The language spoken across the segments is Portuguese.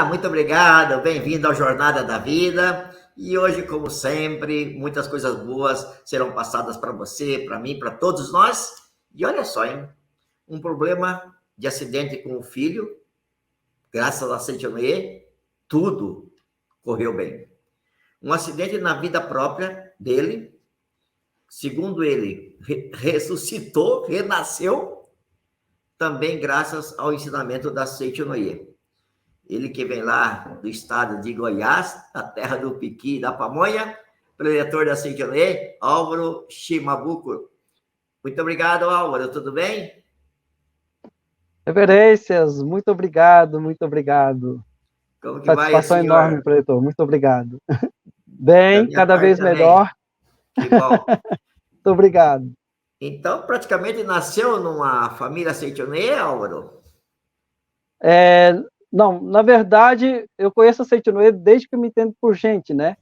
muito obrigado, bem-vindo ao Jornada da Vida. E hoje, como sempre, muitas coisas boas serão passadas para você, para mim, para todos nós. E olha só, hein? Um problema de acidente com o filho, graças a Saint-Honoré, tudo correu bem. Um acidente na vida própria dele, segundo ele, ressuscitou, renasceu, também graças ao ensinamento da Saint-Honoré. Ele que vem lá do estado de Goiás, da terra do piqui e da pamonha, preletor da Saint-Honoré, Álvaro Shimabuco. Muito obrigado, Álvaro, tudo bem? Reverências, muito obrigado, muito obrigado. Como que Satisfação vai, enorme, preletor, muito obrigado. Bem, da minha cada parte vez também. melhor. Que bom. Muito obrigado. Então, praticamente nasceu numa família Saint-Honoré, Álvaro? Não, na verdade, eu conheço a Saint-Honoré desde que eu me entendo por gente, né?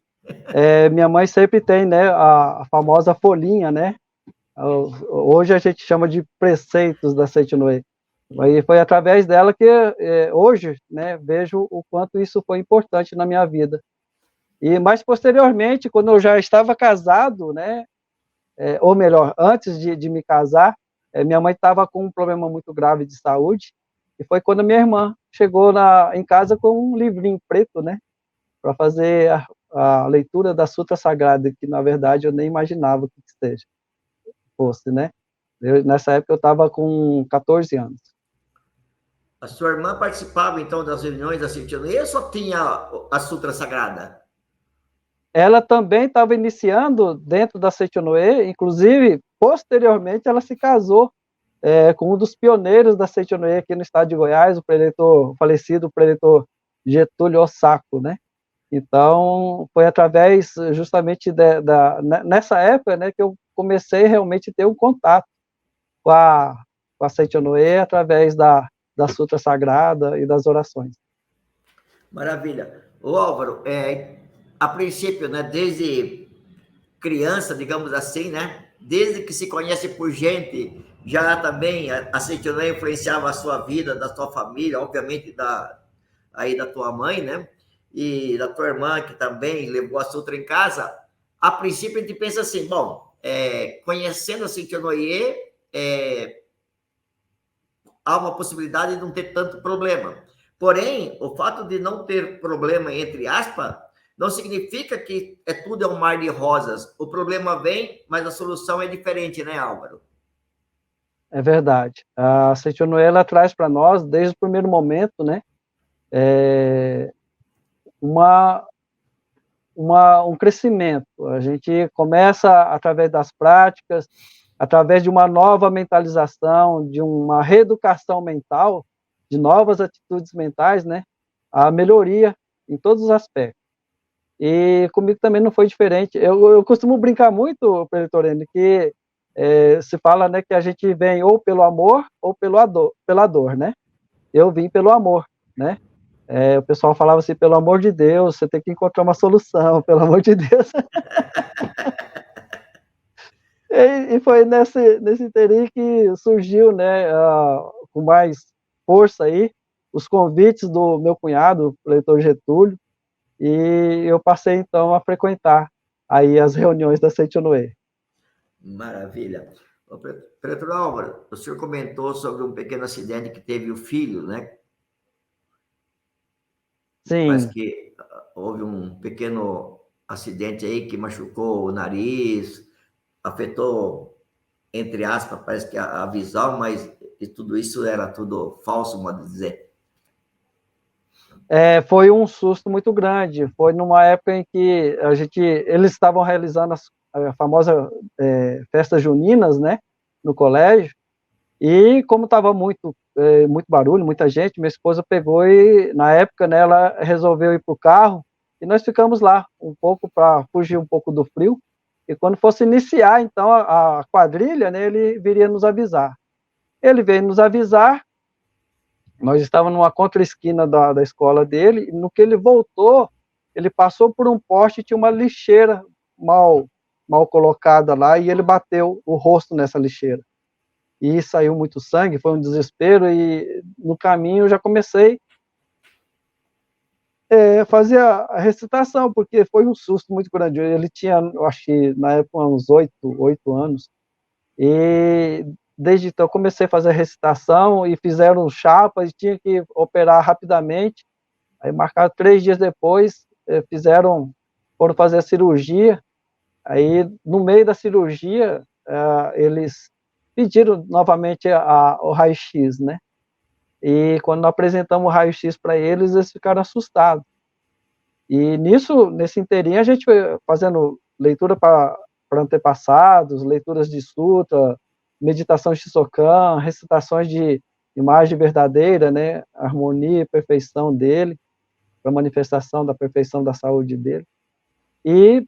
Minha mãe sempre tem, né, a famosa folhinha, né? Hoje a gente chama de preceitos da Saint-Honoré. E foi através dela que hoje, né, vejo o quanto isso foi importante na minha vida. E mais posteriormente, quando eu já estava casado, né, ou melhor, antes de me casar, minha mãe estava com um problema muito grave de saúde, e foi quando minha irmã chegou em casa com um livrinho preto, né, para fazer a leitura da Sutra Sagrada, que na verdade eu nem imaginava que fosse, né. Nessa época eu estava com 14 anos. A sua irmã participava, então, das reuniões da Saint-Honoré ou só tinha a Sutra Sagrada? Ela também estava iniciando dentro da Saint-Honoré, inclusive, posteriormente, ela se casou com um dos pioneiros da Saint-Honoré aqui no estado de Goiás, o falecido preletor Getúlio Ossaco, né? Então, foi através justamente nessa época, né, que eu comecei realmente a ter um contato com a Saint-Honoré através da Sutra Sagrada e das orações. Maravilha. Ô, Álvaro, a princípio, né, desde criança, digamos assim, né, desde que se conhece por gente, já também a Saint-Honoré influenciava a sua vida, da sua família, obviamente aí da tua mãe, né, e da tua irmã, que também levou a Sutra em casa. A princípio, a gente pensa assim, bom, conhecendo a Saint-Honoré, há uma possibilidade de não ter tanto problema. Porém, o fato de não ter problema, entre aspas, não significa que tudo é um mar de rosas. O problema vem, mas a solução é diferente, né, Álvaro? É verdade. A Saint-Honoré, ela traz para nós, desde o primeiro momento, né, um crescimento. A gente começa através das práticas, através de uma nova mentalização, de uma reeducação mental, de novas atitudes mentais, né, a melhoria em todos os aspectos. E comigo também não foi diferente. Eu costumo brincar muito, Preletorene, que se fala, né, que a gente vem ou pelo amor ou pela dor, né? Eu vim pelo amor, né? O pessoal falava assim, pelo amor de Deus, você tem que encontrar uma solução, pelo amor de Deus. E foi nesse interim que surgiu, né, com mais força aí, os convites do meu cunhado, o leitor Getúlio, e eu passei, então, a frequentar aí as reuniões da Saint-Honoré. Maravilha. Preletor Álvaro, o senhor comentou sobre um pequeno acidente que teve o filho, né? Parece Sim, que houve um pequeno acidente aí que machucou o nariz, afetou, entre aspas, parece que a visão, mas tudo isso era tudo falso, modo de dizer. foi um susto muito grande. Foi numa época em que eles estavam realizando a famosa festas juninas, né, no colégio, e como estava muito barulho, muita gente, minha esposa pegou e, na época, né, ela resolveu ir para o carro, e nós ficamos lá um pouco para fugir um pouco do frio, e quando fosse iniciar, então, a quadrilha, né, ele viria nos avisar. Ele veio nos avisar, nós estávamos numa contra-esquina da escola dele, e no que ele voltou, ele passou por um poste e tinha uma lixeira mal colocada lá, e ele bateu o rosto nessa lixeira. E saiu muito sangue, foi um desespero, e no caminho eu já comecei fazia a recitação, porque foi um susto muito grande. Ele tinha, eu acho que na época, uns 8 anos, e desde então eu comecei a fazer a recitação e fizeram chapa e tinha que operar rapidamente. Aí marcaram 3 dias depois, foram fazer a cirurgia. Aí, no meio da cirurgia, eles pediram novamente o raio-x, né? E quando apresentamos o raio-x para eles, eles ficaram assustados. E nesse inteirinho, a gente foi fazendo leitura para antepassados, leituras de sutra, meditação de Shisokan, recitações de imagem verdadeira, né? Harmonia e perfeição dele, para manifestação da perfeição da saúde dele. E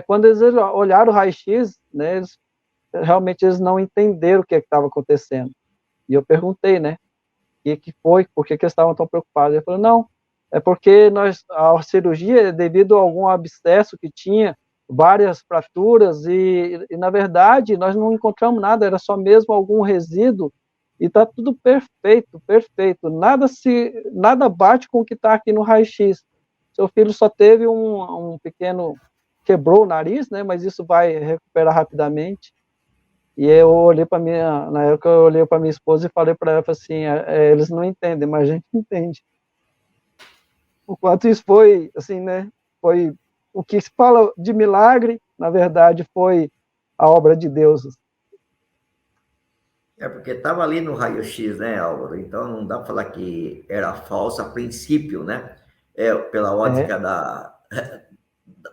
quando eles olharam o raio-x, né, realmente eles não entenderam o que estava acontecendo. E eu perguntei, né, o que foi, por que eles estavam tão preocupados? Ele falou, não, é porque a cirurgia é devido a algum abscesso que tinha, várias fraturas, na verdade, nós não encontramos nada, era só mesmo algum resíduo, e está tudo perfeito, perfeito, nada bate com o que está aqui no raio-x. Seu filho só teve um pequeno, quebrou o nariz, né, mas isso vai recuperar rapidamente. E eu olhei para na época eu olhei para minha esposa e falei para ela assim, eles não entendem, mas a gente entende. O quanto isso foi, assim, né, foi o que se fala de milagre, na verdade, foi a obra de Deus. Porque estava ali no raio-x, né, Álvaro? Então não dá para falar que era falso a princípio, né? Pela ótica da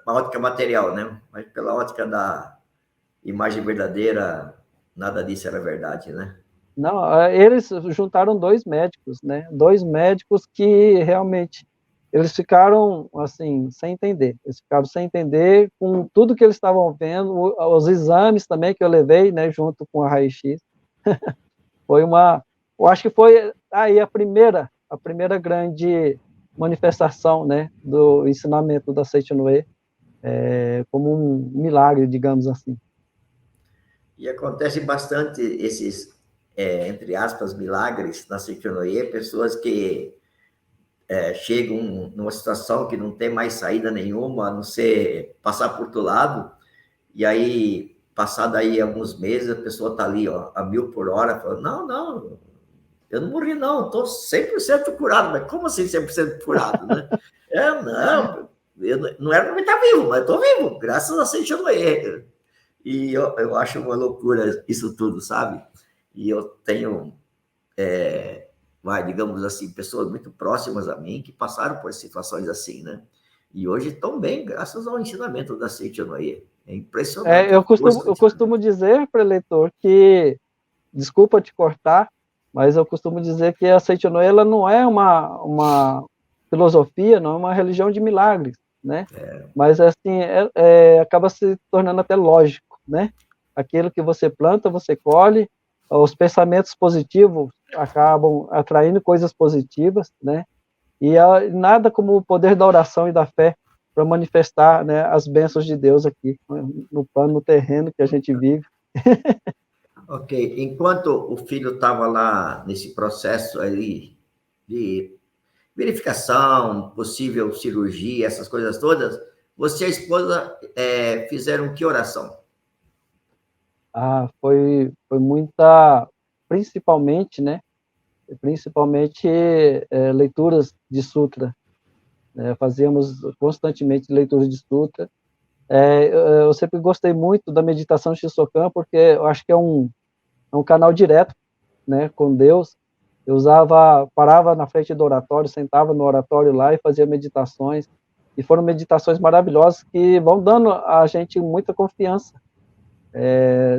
ótica material, né? Mas pela ótica da imagem verdadeira, nada disso era verdade, né? Não, eles juntaram 2 médicos, né? 2 médicos que realmente eles ficaram assim sem entender. Eles ficaram sem entender com tudo que eles estavam vendo, os exames também que eu levei, né, junto com a raio-x. Eu acho que foi aí a primeira grande manifestação, né, do ensinamento da Seitonue, como um milagre, digamos assim. E acontece bastante esses, entre aspas, milagres na Seitonoye, pessoas que chegam numa situação que não tem mais saída nenhuma, a não ser passar por outro lado, e aí, passado aí alguns meses, a pessoa está ali, ó, a 1.000 por hora, falando, não, eu não morri não, estou 100% curado, mas como assim 100% curado, né? Não, eu não era para estar vivo, mas estou vivo, graças a Seitonoye. E eu acho uma loucura isso tudo, sabe? E eu tenho, digamos assim, pessoas muito próximas a mim que passaram por situações assim, né? E hoje estão bem, graças ao ensinamento da Seitonoi. É impressionante a Eu força costumo, do eu ensinamento. costumo dizer, preletor, que, desculpa te cortar, mas eu costumo dizer que a Seitonoi, ela não é uma filosofia, não é uma religião de milagres, né? Mas, assim, acaba se tornando até lógico, né? Aquilo que você planta, você colhe, os pensamentos positivos acabam atraindo coisas positivas, né? E nada como o poder da oração e da fé para manifestar, né, as bênçãos de Deus aqui, no plano, no terreno que a gente vive. Ok, enquanto o filho estava lá nesse processo aí de verificação, possível cirurgia, essas coisas todas, você e a esposa fizeram que oração? Foi muita, principalmente, né, leituras de sutra, né, fazíamos constantemente leituras de sutra. Eu sempre gostei muito da meditação Shisokan, porque eu acho que é um canal direto, né, com Deus. Eu parava na frente do oratório, sentava no oratório lá e fazia meditações, e foram meditações maravilhosas que vão dando a gente muita confiança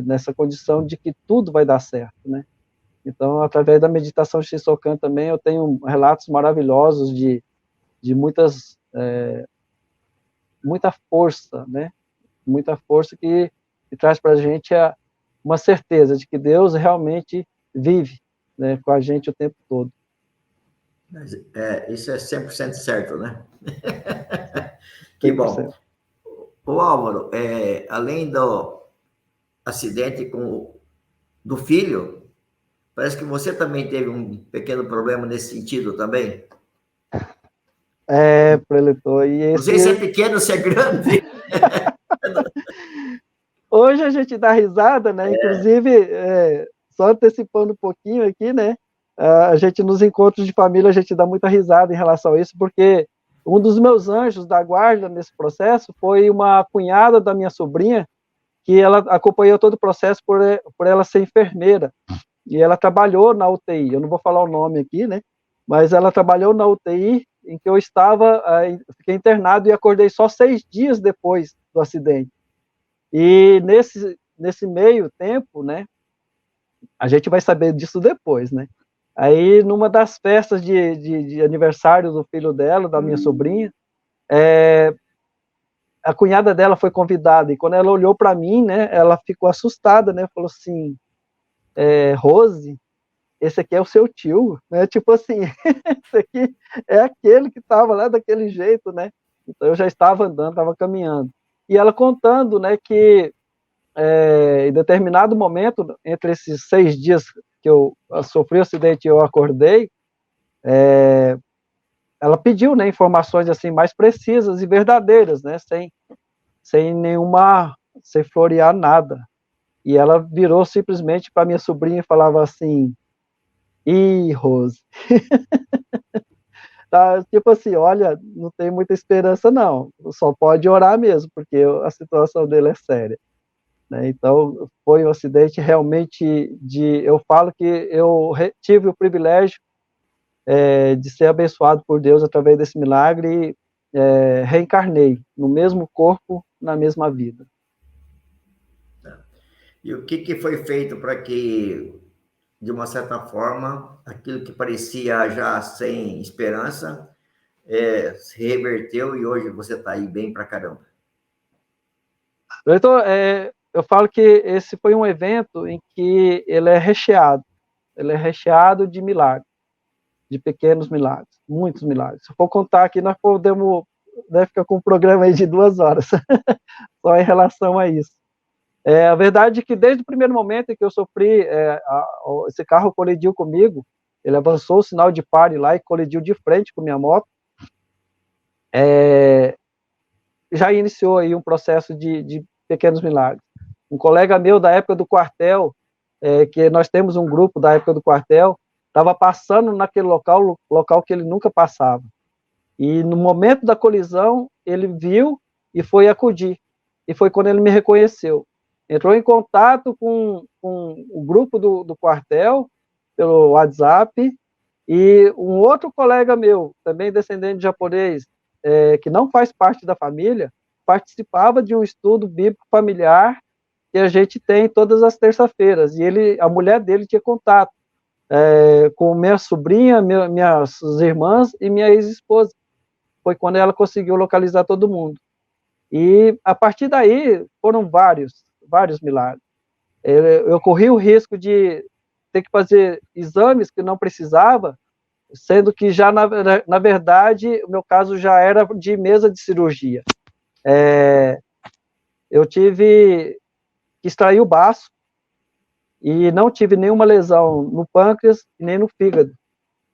nessa condição de que tudo vai dar certo, né? Então, através da meditação Shisokan também, eu tenho relatos maravilhosos de muita força, né? Muita força que traz para a gente uma certeza de que Deus realmente vive, né, com a gente o tempo todo. Mas, isso é 100% certo, né? Que bom. 100%. O Álvaro, além do acidente do filho, parece que você também teve um pequeno problema nesse sentido também. preletor. Não sei se é pequeno ou se é grande. Hoje a gente dá risada, né? Inclusive, só antecipando um pouquinho aqui, né? A gente, nos encontros de família, a gente dá muita risada em relação a isso, porque um dos meus anjos da guarda nesse processo foi uma cunhada da minha sobrinha, que ela acompanhou todo o processo por ela ser enfermeira. E ela trabalhou na UTI, eu não vou falar o nome aqui, né? Mas ela trabalhou na UTI em que eu estava, fiquei internado e acordei só 6 dias depois do acidente. E nesse meio tempo, né? A gente vai saber disso depois, né? Aí, numa das festas de aniversário do filho dela, da minha sobrinha, a cunhada dela foi convidada, e quando ela olhou para mim, né, ela ficou assustada, né? Falou assim, Rose, esse aqui é o seu tio, né? Tipo assim, esse aqui é aquele que estava lá daquele jeito, né? Então eu já estava andando, estava caminhando. E ela contando, né, que em determinado momento, entre esses 6 dias que eu sofri o acidente e eu acordei, ela pediu, né, informações assim mais precisas e verdadeiras, né, sem florear nada. E ela virou simplesmente para minha sobrinha e falava assim: "Ih, Rose, tá, tipo assim, olha, não tem muita esperança não, só pode orar mesmo, porque a situação dele é séria", né? Então, foi um acidente realmente eu falo que eu tive o privilégio de ser abençoado por Deus através desse milagre, e reencarnei no mesmo corpo, na mesma vida. E o que foi feito para que, de uma certa forma, aquilo que parecia já sem esperança, se reverteu e hoje você está aí bem pra caramba? Então, eu falo que esse foi um evento em que ele é recheado de milagres, de pequenos milagres, muitos milagres. Se for contar aqui, nós podemos, né, ficar com um programa aí de 2 horas, só em relação a isso. A verdade é que desde o primeiro momento em que eu sofri, esse carro colidiu comigo, ele avançou o sinal de pare lá e colidiu de frente com minha moto, já iniciou aí um processo de pequenos milagres. Um colega meu da época do quartel, que nós temos um grupo da época do quartel, estava passando naquele local que ele nunca passava. E no momento da colisão, ele viu e foi acudir. E foi quando ele me reconheceu. Entrou em contato com o grupo do quartel, pelo WhatsApp, e um outro colega meu, também descendente de japonês, que não faz parte da família, participava de um estudo bíblico familiar que a gente tem todas as terças-feiras, e a mulher dele tinha contato com minha sobrinha, minhas irmãs e minha ex-esposa. Foi quando ela conseguiu localizar todo mundo. E a partir daí foram vários milagres. Eu corri o risco de ter que fazer exames que não precisava, sendo que já na verdade o meu caso já era de mesa de cirurgia. Eu tive que extrair o baço e não tive nenhuma lesão no pâncreas nem no fígado.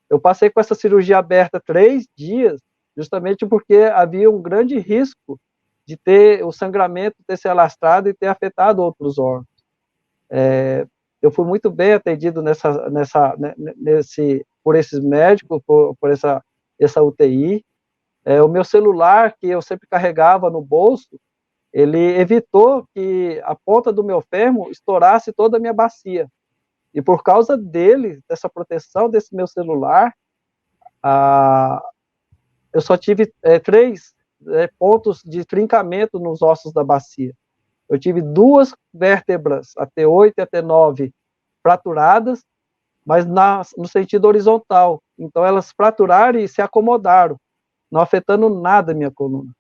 Eu passei com essa cirurgia aberta 3 dias, justamente porque havia um grande risco de ter o sangramento ter se alastrado e ter afetado outros órgãos. Eu fui muito bem atendido por esses médicos, por essa UTI. O meu celular, que eu sempre carregava no bolso, ele evitou que a ponta do meu fêmur estourasse toda a minha bacia. E por causa dele, dessa proteção desse meu celular, eu só tive 3 pontos de trincamento nos ossos da bacia. Eu tive 2 vértebras, a T8 e a T9, fraturadas, mas no sentido horizontal. Então, elas fraturaram e se acomodaram, não afetando nada a minha coluna.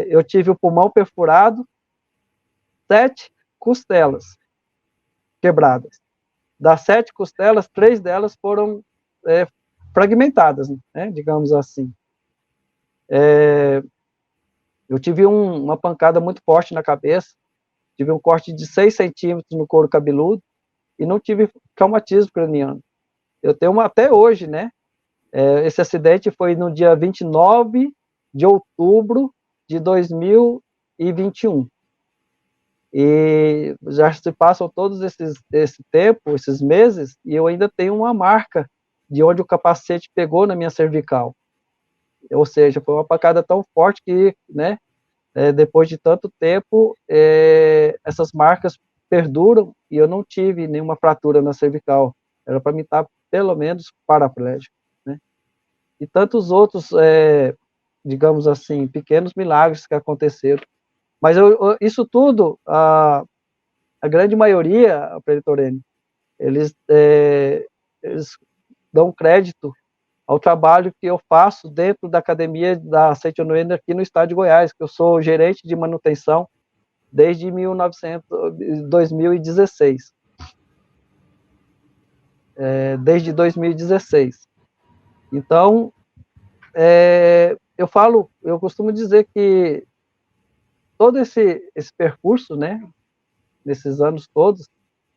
Eu tive o pulmão perfurado, 7 costelas quebradas. Das 7 costelas, 3 delas foram fragmentadas, né, digamos assim. Eu tive uma pancada muito forte na cabeça, tive um corte de 6 centímetros no couro cabeludo e não tive traumatismo craniano. Eu tenho até hoje, né, Esse acidente foi no dia 29 de outubro de 2021. E já se passam todos esse tempo, esses meses, e eu ainda tenho uma marca de onde o capacete pegou na minha cervical. Ou seja, foi uma pancada tão forte que, né, depois de tanto tempo, essas marcas perduram e eu não tive nenhuma fratura na cervical. Era para mim estar, pelo menos, paraplégico, né? E tantos outros, digamos assim, pequenos milagres que aconteceram. Mas isso tudo, a grande maioria, Pretorene, eles dão crédito ao trabalho que eu faço dentro da academia da Seitonoe aqui no estado de Goiás, que eu sou gerente de manutenção desde 2016. Desde 2016. Então, eu costumo dizer que todo esse percurso, né, nesses anos todos,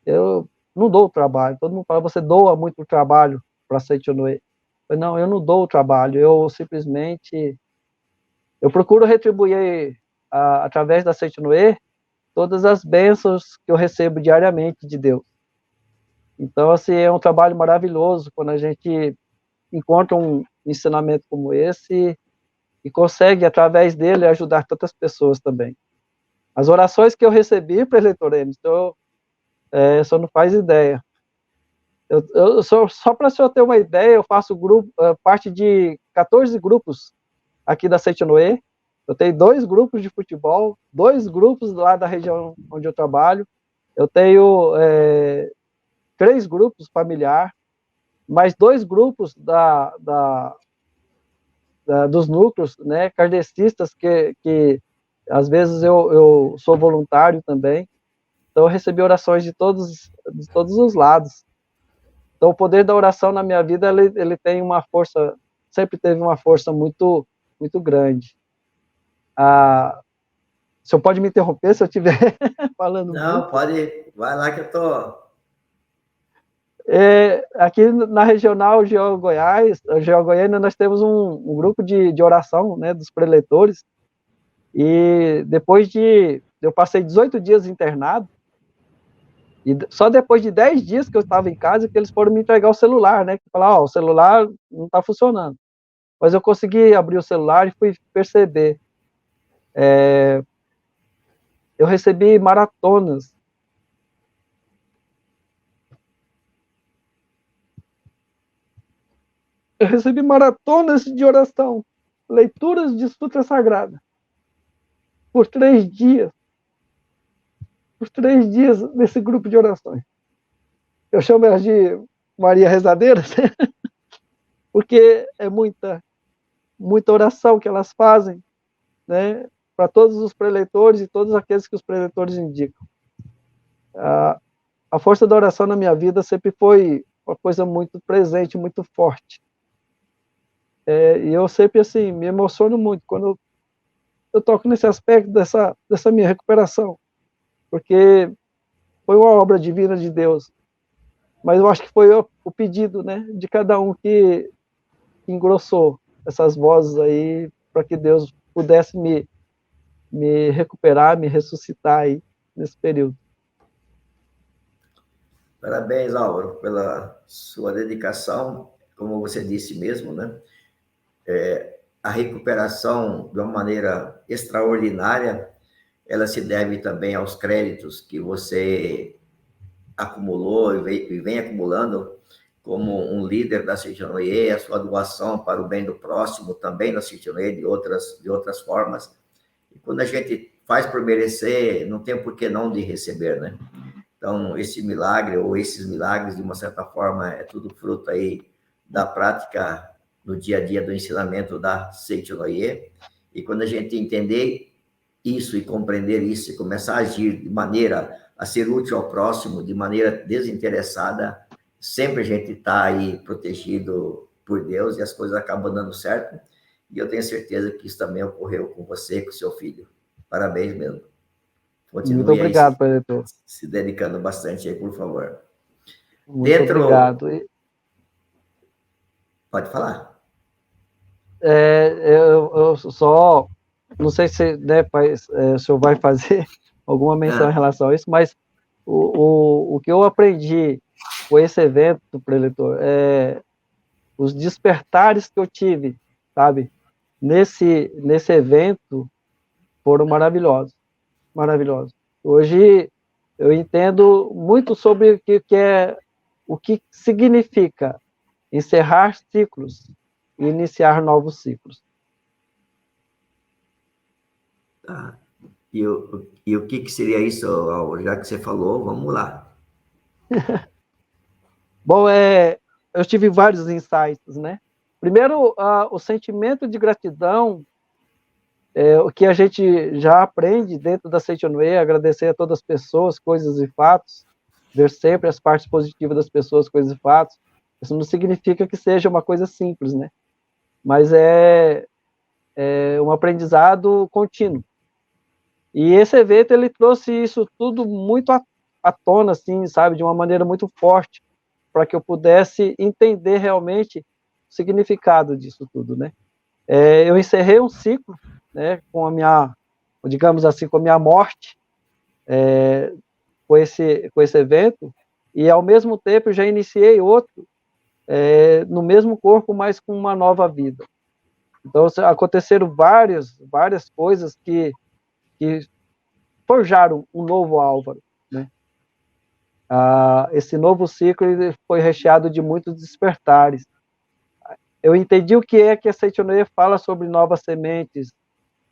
eu não dou trabalho. Todo mundo fala, você doa muito trabalho para a Seitonoe. Não, eu não dou o trabalho, eu simplesmente eu procuro retribuir através da Seitonoe todas as bênçãos que eu recebo diariamente de Deus. Então, assim, é um trabalho maravilhoso quando a gente encontra um ensinamento como esse e consegue, através dele, ajudar tantas pessoas também. As orações que eu recebi para eleitores, então, só não faz ideia. Só para o senhor ter uma ideia, eu faço parte de 14 grupos aqui da Seitonoe. Eu tenho 2 grupos de futebol, 2 grupos lá da região onde eu trabalho. Eu tenho 3 grupos familiar, mais 2 grupos dos núcleos, né, kardecistas, que às vezes eu sou voluntário também. Então, eu recebi orações de todos os lados. Então, o poder da oração na minha vida, ele tem uma força, sempre teve uma força muito, muito grande. O senhor pode me interromper se eu estiver falando Não, muito? pode, vai lá que eu tô. Aqui na regional Geo Goiás, Geo Goiânia, nós temos um grupo de oração, né, dos preletores, e depois eu passei 18 dias internado, e só depois de 10 dias que eu estava em casa que eles foram me entregar o celular, né, que falaram, o celular não está funcionando. Mas eu consegui abrir o celular e fui perceber. Eu recebi maratonas. Eu recebi maratonas de oração, leituras de Sutra Sagrada, por 3 dias. Por 3 dias nesse grupo de orações. Eu chamo elas de Maria Rezadeiras, porque é muita oração que elas fazem, né, para todos os preletores e todos aqueles que os preletores indicam. A força da oração na minha vida sempre foi uma coisa muito presente, muito forte. E eu sempre, assim, me emociono muito quando eu toco nesse aspecto dessa minha recuperação, porque foi uma obra divina de Deus, mas eu acho que foi o pedido, né, de cada um que engrossou essas vozes aí, para que Deus pudesse me recuperar, me ressuscitar aí nesse período. Parabéns, Álvaro, pela sua dedicação, como você disse mesmo, né? A recuperação, de uma maneira extraordinária, ela se deve também aos créditos que você acumulou e vem acumulando como um líder da Seitonoe, a sua doação para o bem do próximo também na Seitonoe, de outras formas. E quando a gente faz por merecer, não tem por que não de receber, né? Então, esse milagre, ou esses milagres, de uma certa forma, é tudo fruto aí da prática no dia a dia do ensinamento da Seitonoe. E quando a gente entender isso e compreender isso e começar a agir de maneira a ser útil ao próximo, de maneira desinteressada, sempre a gente está aí protegido por Deus e as coisas acabam dando certo. E eu tenho certeza que isso também ocorreu com você, com seu filho. Parabéns mesmo. Continue Muito obrigado, preletor. Se dedicando bastante aí, por favor. Muito obrigado. Pode falar. eu só, não sei se, né, o senhor vai fazer alguma menção em relação a isso, mas o que eu aprendi com esse evento, preletor, os despertares que eu tive, sabe, nesse evento foram maravilhosos, maravilhosos. Hoje eu entendo muito sobre o que significa encerrar ciclos e iniciar novos ciclos. Tá. E o que seria isso, já que você falou, vamos lá. Bom, eu tive vários insights, né? Primeiro, o sentimento de gratidão, o que a gente já aprende dentro da Seichonoye, agradecer a todas as pessoas, coisas e fatos, ver sempre as partes positivas das pessoas, coisas e fatos. Isso não significa que seja uma coisa simples, né? Mas é um aprendizado contínuo. E esse evento, ele trouxe isso tudo muito à tona, assim, sabe, de uma maneira muito forte, para que eu pudesse entender realmente o significado disso tudo, né? Eu encerrei um ciclo, né, com a minha, digamos assim, com a minha morte, com esse evento, e ao mesmo tempo já iniciei outro, no mesmo corpo, mas com uma nova vida. Então, aconteceram várias coisas que forjaram um novo Álvaro, né? Esse novo ciclo foi recheado de muitos despertares. Eu entendi o que é que a Seichonoye fala sobre novas sementes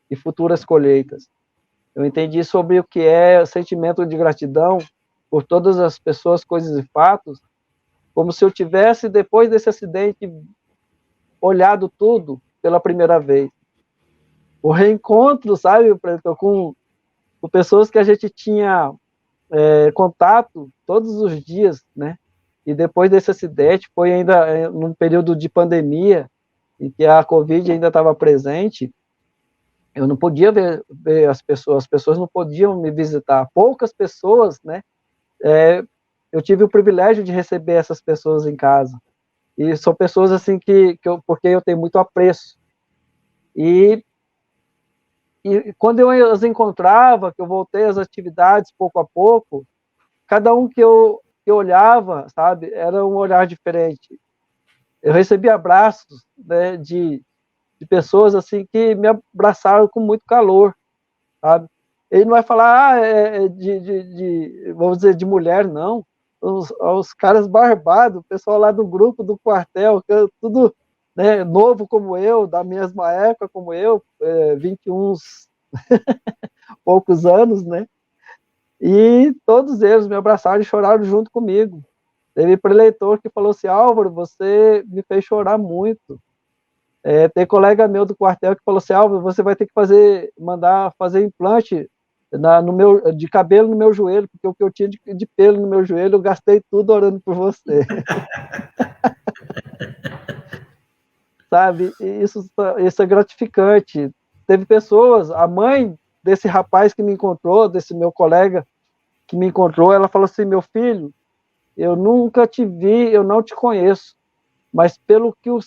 e futuras colheitas. Eu entendi sobre o que é o sentimento de gratidão por todas as pessoas, coisas e fatos, como se eu tivesse, depois desse acidente, olhado tudo pela primeira vez. O reencontro, sabe, com pessoas que a gente tinha contato todos os dias, né? E depois desse acidente, foi ainda num período de pandemia, em que a Covid ainda estava presente, eu não podia ver as pessoas não podiam me visitar, poucas pessoas, né? Eu tive o privilégio de receber essas pessoas em casa, e são pessoas assim porque eu tenho muito apreço, e quando eu as encontrava, que eu voltei às atividades pouco a pouco, cada um que eu olhava, sabe, era um olhar diferente. Eu recebi abraços, né, de pessoas assim que me abraçaram com muito calor, sabe? Ele não vai falar vamos dizer, de mulher, não. Os caras barbados, o pessoal lá do grupo do quartel, tudo, né, novo como eu, da mesma época como eu, 21 poucos anos, né? E todos eles me abraçaram e choraram junto comigo. Teve preleitor que falou assim: Álvaro, você me fez chorar muito. Tem colega meu do quartel que falou assim: Álvaro, você vai ter que mandar fazer implante de cabelo no meu joelho, porque o que eu tinha de pelo no meu joelho, eu gastei tudo orando por você. Sabe? Isso é gratificante. Teve pessoas, a mãe desse rapaz que me encontrou, desse meu colega que me encontrou, ela falou assim: meu filho, eu nunca te vi, eu não te conheço, mas pelo que o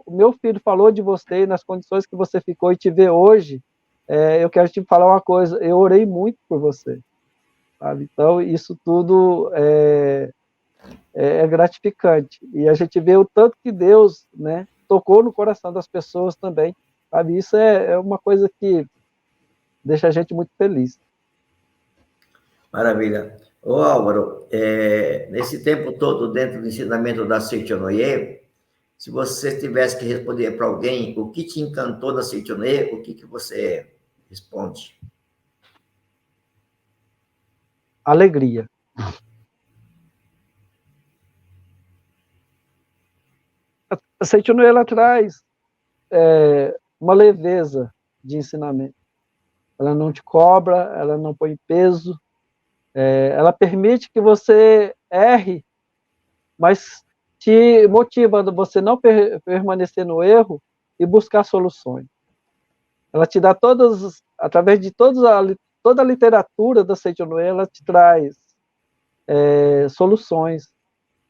meu filho falou de você, nas condições que você ficou e te vê hoje, eu quero te falar uma coisa, eu orei muito por você, sabe? Então, isso tudo é gratificante, e a gente vê o tanto que Deus, né, tocou no coração das pessoas também, sabe? Isso é uma coisa que deixa a gente muito feliz. Maravilha. Ô Álvaro, nesse tempo todo dentro do ensinamento da Seichonoye, se você tivesse que responder para alguém o que te encantou da Seichonoye, o que você responde? Alegria. A Seichonoye, ela traz uma leveza de ensinamento. Ela não te cobra, ela não põe peso, ela permite que você erre, mas te motiva a você não permanecer no erro e buscar soluções. Ela te dá através de toda a literatura da Seichonoye, ela te traz soluções,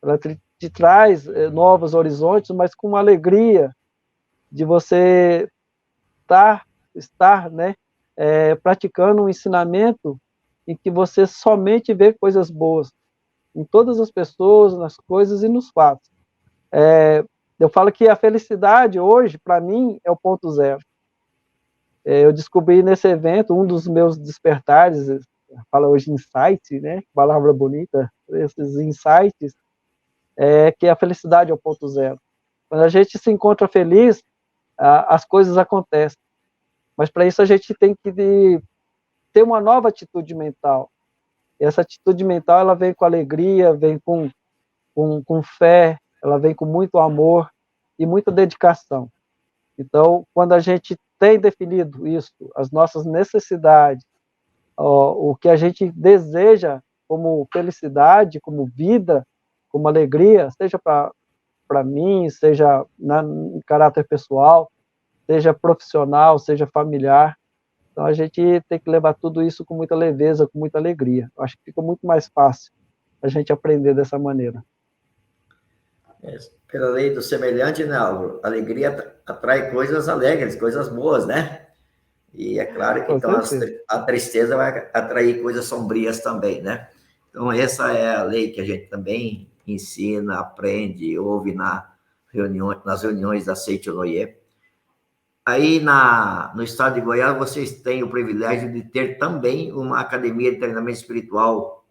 ela te traz novos horizontes, mas com uma alegria de você estar, né, praticando um ensinamento em que você somente vê coisas boas em todas as pessoas, nas coisas e nos fatos. Eu falo que a felicidade hoje, para mim, é o ponto zero. Eu descobri nesse evento, um dos meus despertares, fala hoje insight, né, palavra bonita, esses insights, que a felicidade é o ponto zero. Quando a gente se encontra feliz, as coisas acontecem. Mas para isso a gente tem que ter uma nova atitude mental. E essa atitude mental, ela vem com alegria, vem com fé, ela vem com muito amor e muita dedicação. Então, quando a gente tem definido isso, as nossas necessidades, o que a gente deseja como felicidade, como vida, como alegria, seja para mim, seja em caráter pessoal, seja profissional, seja familiar. Então, a gente tem que levar tudo isso com muita leveza, com muita alegria. Eu acho que fica muito mais fácil a gente aprender dessa maneira. Pela lei do semelhante, né, Álvaro? Alegria atrai coisas alegres, coisas boas, né? E é claro que então a tristeza vai atrair coisas sombrias também, né? Então, essa é a lei que a gente também ensina, aprende, ouve nas reuniões da Seitonoye. Aí, no estado de Goiás, vocês têm o privilégio de ter também uma academia de treinamento espiritual.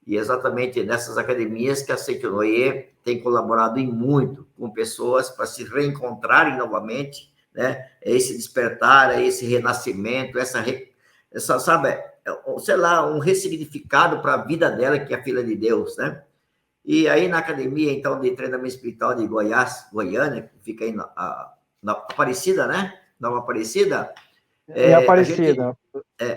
E exatamente nessas academias que a Seitonoye tem colaborado em muito com pessoas para se reencontrarem novamente, né? Esse despertar, esse renascimento, essa sabe, sei lá, um ressignificado para a vida dela, que é filha de Deus, né? E aí na academia, então, de treinamento espiritual de Goiás, Goiânia, que fica aí na Aparecida, né? Nova Aparecida. Aparecida.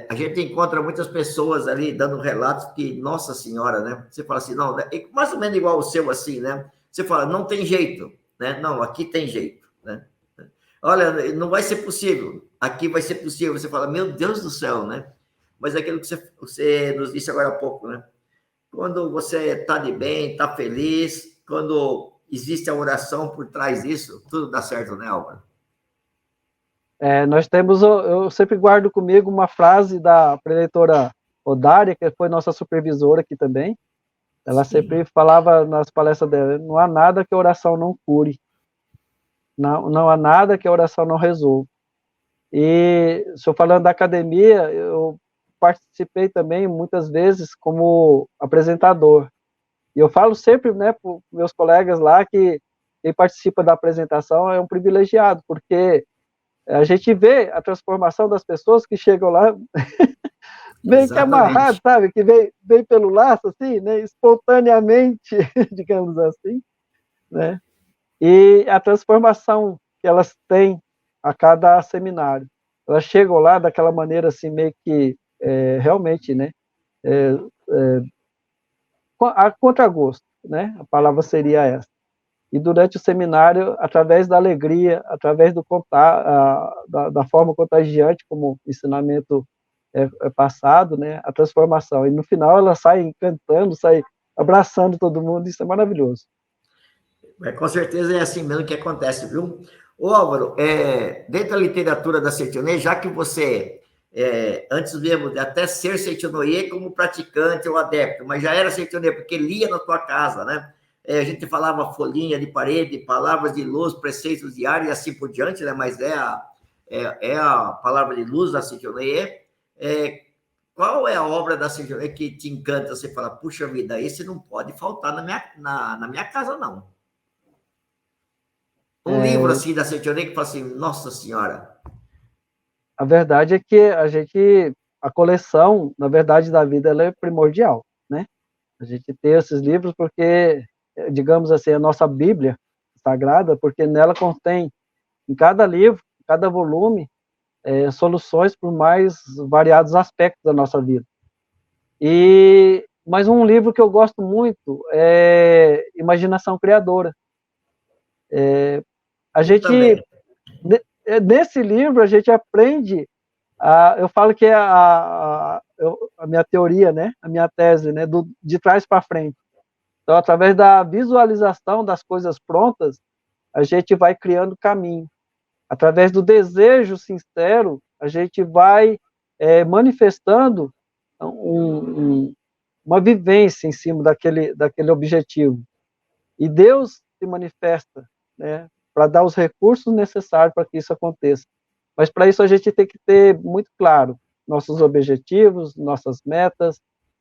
A gente encontra muitas pessoas ali dando relatos que, nossa senhora, né? Você fala assim, não, mais ou menos igual o seu, assim, né? Você fala, não tem jeito, né? Não, aqui tem jeito, né? Olha, não vai ser possível, aqui vai ser possível. Você fala, meu Deus do céu, né? Mas é aquilo que você nos disse agora há pouco, né? Quando você está de bem, está feliz, quando existe a oração por trás disso, tudo dá certo, né, Álvaro? Nós temos, eu sempre guardo comigo uma frase da preletora Odária, que foi nossa supervisora aqui também. Ela sempre falava nas palestras dela, não há nada que a oração não cure. Não há nada que a oração não resolva. E, se eu falando da academia, eu participei também muitas vezes como apresentador. E eu falo sempre, né, para os meus colegas lá que quem participa da apresentação é um privilegiado, porque a gente vê a transformação das pessoas que chegam lá meio que amarrado, sabe? Que vem pelo laço, assim, né? Espontaneamente, digamos assim, né? E a transformação que elas têm a cada seminário. Elas chegam lá daquela maneira, assim, meio que, realmente, né? A contragosto, né? A palavra seria essa. E durante o seminário, através da alegria, através da forma contagiante como o ensinamento é passado, né, a transformação. E no final ela sai cantando, sai abraçando todo mundo, isso é maravilhoso. Com certeza é assim mesmo que acontece, viu? Ô Álvaro, dentro da literatura da Seitonoye, já que você, antes mesmo de até ser Seitonoye como praticante ou adepto, mas já era Seitonoye porque lia na tua casa, né? A gente falava folhinha de parede, palavras de luz, preceitos diários e assim por diante, né? Mas é a palavra de luz da Seitonoye. Qual é a obra da Seitonoye que te encanta? Você fala, puxa vida, esse não pode faltar na minha casa, não. Um livro assim da Seitonoye que fala assim, nossa senhora. A verdade é que a coleção, na verdade, da vida, ela é primordial, né? A gente ter esses livros porque, digamos assim, a nossa Bíblia sagrada, porque nela contém, em cada livro, cada volume, soluções para os mais variados aspectos da nossa vida. Mas um livro que eu gosto muito é Imaginação Criadora. Nesse livro, a gente aprende, eu falo que é a minha teoria, né? A minha tese, né? De trás para frente. Então, através da visualização das coisas prontas, a gente vai criando caminho. através do desejo sincero, a gente vai manifestando uma vivência em cima daquele objetivo. E Deus se manifesta, né, para dar os recursos necessários para que isso aconteça. Mas para isso a gente tem que ter muito claro nossos objetivos, nossas metas,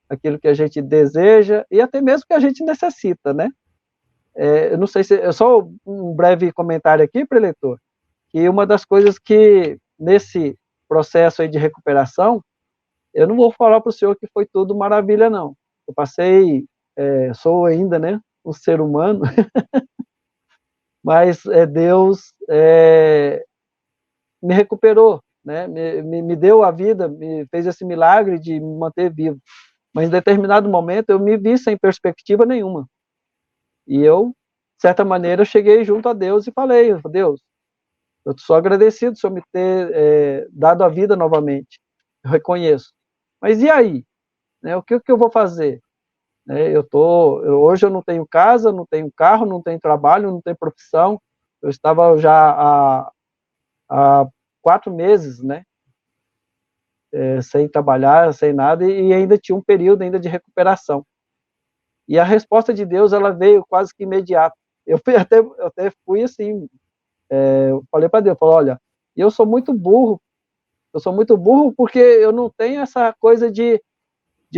aquilo que a gente deseja e até mesmo que a gente necessita, né? Eu não sei se... Só um breve comentário aqui, preletor, que uma das coisas que, nesse processo aí de recuperação, eu não vou falar para o senhor que foi tudo maravilha, não. Eu passei... sou ainda, né, um ser humano, mas Deus me recuperou, né? Me deu a vida, me fez esse milagre de me manter vivo. Mas em determinado momento eu me vi sem perspectiva nenhuma. E eu, de certa maneira, eu cheguei junto a Deus e falei: Deus, eu sou agradecido por o Senhor me ter dado a vida novamente. Eu reconheço. Mas e aí? Né, o que eu vou fazer? Hoje eu não tenho casa, não tenho carro, não tenho trabalho, não tenho profissão. Eu estava já há 4 meses, né, sem trabalhar, sem nada, e ainda tinha um período ainda de recuperação. E a resposta de Deus, ela veio quase que imediata. Eu até fui assim, eu falei para Deus, olha, eu sou muito burro porque eu não tenho essa coisa de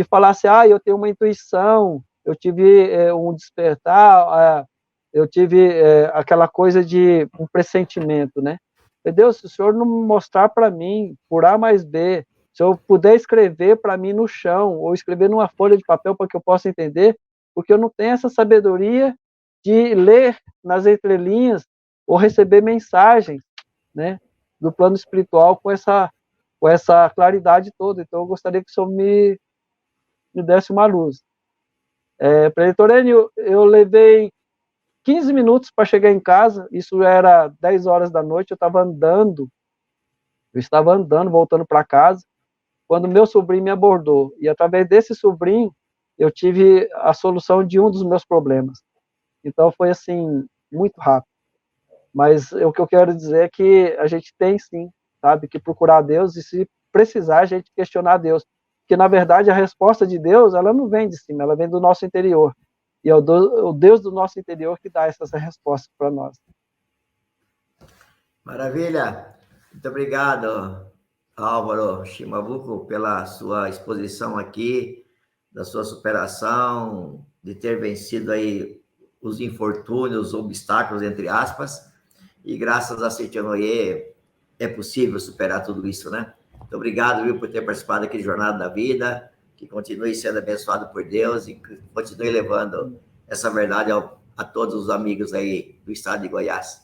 falar assim, eu tenho uma intuição, eu tive um despertar, eu tive aquela coisa de um pressentimento, né? Deus, se o Senhor não mostrar para mim, por A mais B, se eu puder escrever para mim no chão, ou escrever numa folha de papel para que eu possa entender, porque eu não tenho essa sabedoria de ler nas entrelinhas ou receber mensagens, né, do plano espiritual com essa claridade toda. Então, eu gostaria que o Senhor me desse uma luz. Preletor Enio, eu levei 15 minutos para chegar em casa, isso era 10 horas da noite, eu estava andando, voltando para casa, quando meu sobrinho me abordou, e através desse sobrinho, eu tive a solução de um dos meus problemas. Então, foi assim, muito rápido. Mas o que eu quero dizer é que a gente tem, sim, sabe, que procurar Deus, e se precisar, a gente questionar Deus. Porque, na verdade, a resposta de Deus, ela não vem de cima, ela vem do nosso interior. E é o Deus do nosso interior que dá essas respostas para nós. Maravilha. Muito obrigado, Álvaro Shimabuco, pela sua exposição aqui, da sua superação, de ter vencido aí os infortúnios, os obstáculos, entre aspas, e graças a Seitianoye é possível superar tudo isso, né? Muito obrigado, viu, por ter participado aqui de Jornada da Vida, que continue sendo abençoado por Deus e que continue levando essa verdade a todos os amigos aí do estado de Goiás.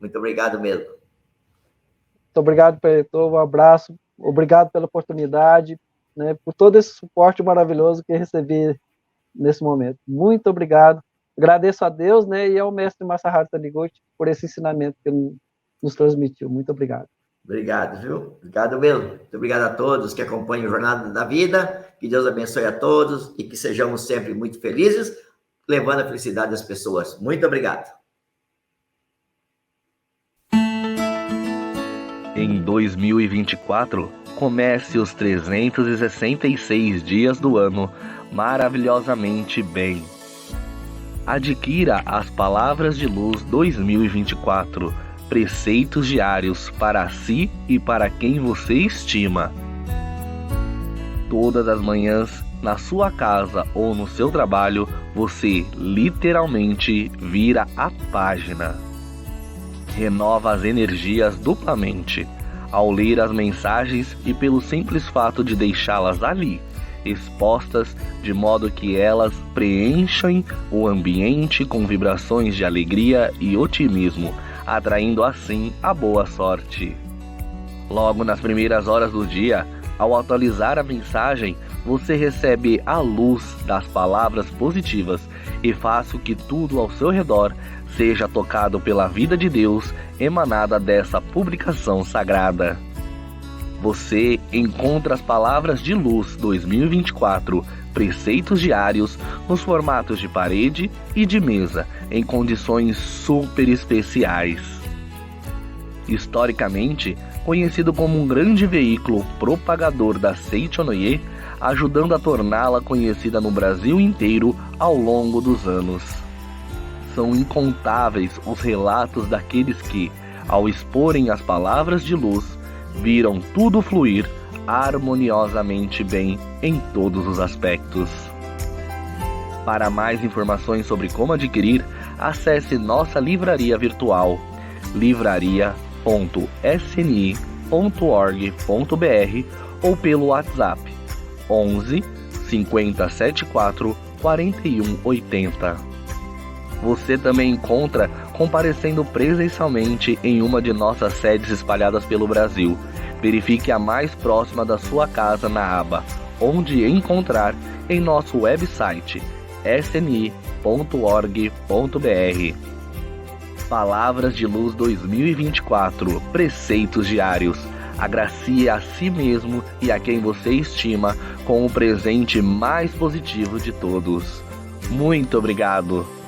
Muito obrigado mesmo. Muito obrigado, preletor, um abraço, obrigado pela oportunidade, né, por todo esse suporte maravilhoso que recebi nesse momento. Muito obrigado. Agradeço a Deus, né, e ao mestre Masaharu Taniguchi por esse ensinamento que ele nos transmitiu. Muito obrigado. Obrigado, viu? Obrigado mesmo. Muito obrigado a todos que acompanham a Jornada da Vida. Que Deus abençoe a todos e que sejamos sempre muito felizes, levando a felicidade das pessoas. Muito obrigado. Em 2024, comece os 366 dias do ano maravilhosamente bem. Adquira as Palavras de Luz 2024, preceitos diários para si e para quem você estima. Todas as manhãs, na sua casa ou no seu trabalho, você literalmente vira a página. Renova as energias duplamente, ao ler as mensagens e pelo simples fato de deixá-las ali, expostas, de modo que elas preenchem o ambiente com vibrações de alegria e otimismo, atraindo assim a boa sorte. Logo nas primeiras horas do dia, ao atualizar a mensagem, você recebe a luz das palavras positivas e faça que tudo ao seu redor seja tocado pela vida de Deus emanada dessa publicação sagrada. Você encontra as Palavras de Luz 2024, preceitos diários, nos formatos de parede e de mesa, em condições super especiais. historicamente conhecido como um grande veículo propagador da Seichonoye, ajudando a torná-la conhecida no Brasil inteiro ao longo dos anos. São incontáveis os relatos daqueles que, ao exporem as palavras de luz, viram tudo fluir harmoniosamente bem em todos os aspectos. Para mais informações sobre como adquirir, acesse nossa livraria virtual livraria.sni.org.br ou pelo WhatsApp 11 5074 4180. Você também encontra comparecendo presencialmente em uma de nossas sedes espalhadas pelo Brasil. Verifique a mais próxima da sua casa na aba Onde Encontrar em nosso website sni.org.br. Palavras de Luz 2024, preceitos diários. Agracie a si mesmo e a quem você estima com o presente mais positivo de todos. Muito obrigado!